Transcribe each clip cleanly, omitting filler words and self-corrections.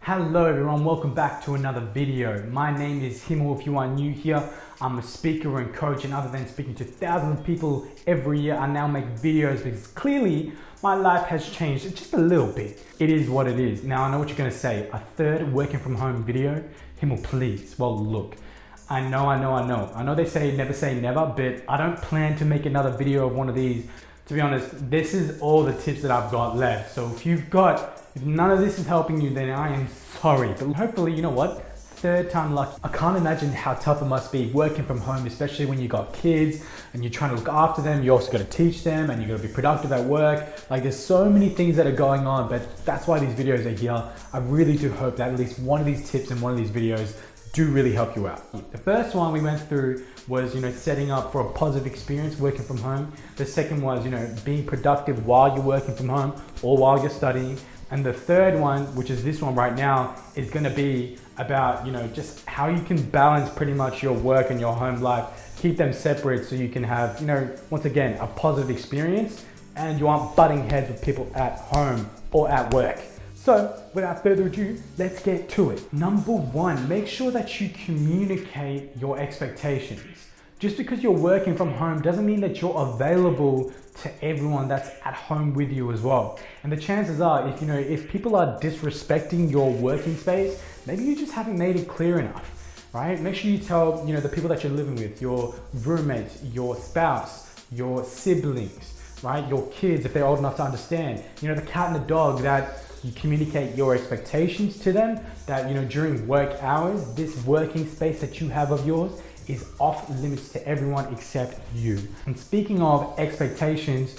Hello everyone, welcome back to another video. My name is Himal. If you are new here, I'm a speaker and coach, and other than speaking to thousands of people every year, I now make videos because clearly my life has changed just a little bit. It is what it is. Now I know what you're gonna say, a third working from home video? Himal, please. Well look, I know they say never say never, but I don't plan to make another video of one of these. To be honest, this is all the tips that I've got left. So if none of this is helping you, then I am sorry. But hopefully, you know what? Third time lucky. I can't imagine how tough it must be working from home, especially when you got kids and you're trying to look after them. You also got to teach them and you got to be productive at work. Like there's so many things that are going on, but that's why these videos are here. I really do hope that at least one of these tips in one of these videos do really help you out. The first one we went through was, setting up for a positive experience working from home. The second was, being productive while you're working from home or while you're studying. And the third one, which is this one right now, is gonna be about, just how you can balance pretty much your work and your home life, keep them separate so you can have, once again, a positive experience and you aren't butting heads with people at home or at work. So without further ado, let's get to it. Number one, make sure that you communicate your expectations. Just because you're working from home doesn't mean that you're available to everyone that's at home with you as well. And the chances are, if people are disrespecting your working space, maybe you just haven't made it clear enough, right? Make sure you tell, the people that you're living with, your roommates, your spouse, your siblings, right? Your kids, if they're old enough to understand, the cat and the dog, that you communicate your expectations to them, that, during work hours, this working space that you have of yours is off limits to everyone except you. And speaking of expectations,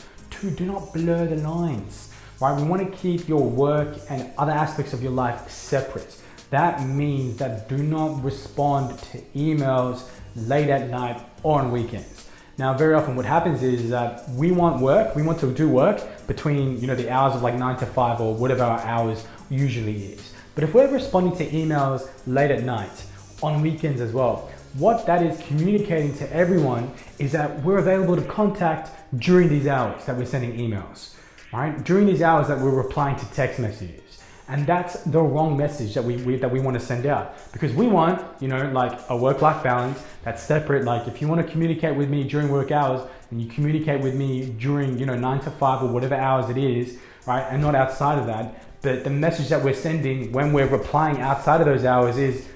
do not blur the lines, right? We want to keep your work and other aspects of your life separate. That means that do not respond to emails late at night or on weekends. Now, very often what happens is that we want to do work between, the hours of like 9 to 5 or whatever our hours usually is. But if we're responding to emails late at night, on weekends as well, what that is communicating to everyone is that we're available to contact during these hours that we're sending emails, right? During these hours that we're replying to text messages. And that's the wrong message that we want to send out, because we want, like a work-life balance that's separate. Like if you want to communicate with me during work hours and you communicate with me during, 9 to 5 or whatever hours it is, right? And not outside of that. But the message that we're sending when we're replying outside of those hours is,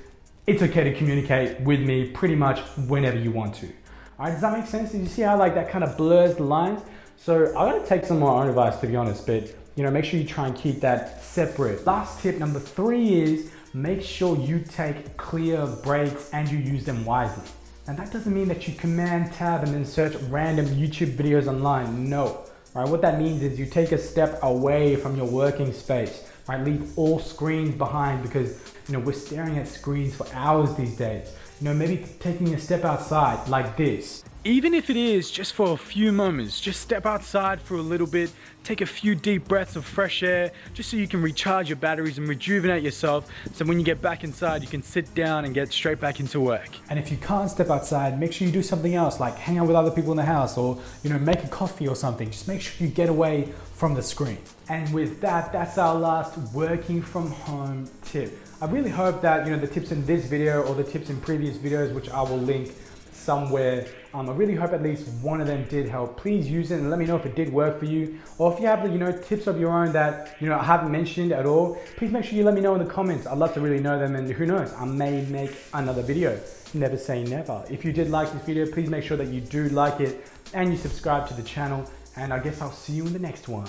it's okay to communicate with me pretty much whenever you want to. All right, does that make sense? Did you see how that kind of blurs the lines? So I'm gonna take some of my own advice, to be honest, but make sure you try and keep that separate. Last tip, number 3, is make sure you take clear breaks and you use them wisely. And that doesn't mean that you command tab and then search random YouTube videos online, no. Right, what that means is you take a step away from your working space, right? Leave all screens behind, because we're staring at screens for hours these days. Maybe taking a step outside like this. Even if it is just for a few moments, just step outside for a little bit, take a few deep breaths of fresh air, just so you can recharge your batteries and rejuvenate yourself, so when you get back inside, you can sit down and get straight back into work. And if you can't step outside, make sure you do something else, like hang out with other people in the house, or make a coffee or something. Just make sure you get away from the screen. And with that, that's our last working from home tip. I really hope that the tips in this video or the tips in previous videos, which I will link somewhere, I really hope at least one of them did help. Please use it and let me know if it did work for you, or if you have tips of your own that I haven't mentioned at all. Please make sure you let me know in the comments. I'd love to really know them, and who knows, I may make another video. Never say never. If you did like this video, please make sure that you do like it and you subscribe to the channel, and I guess I'll see you in the next one.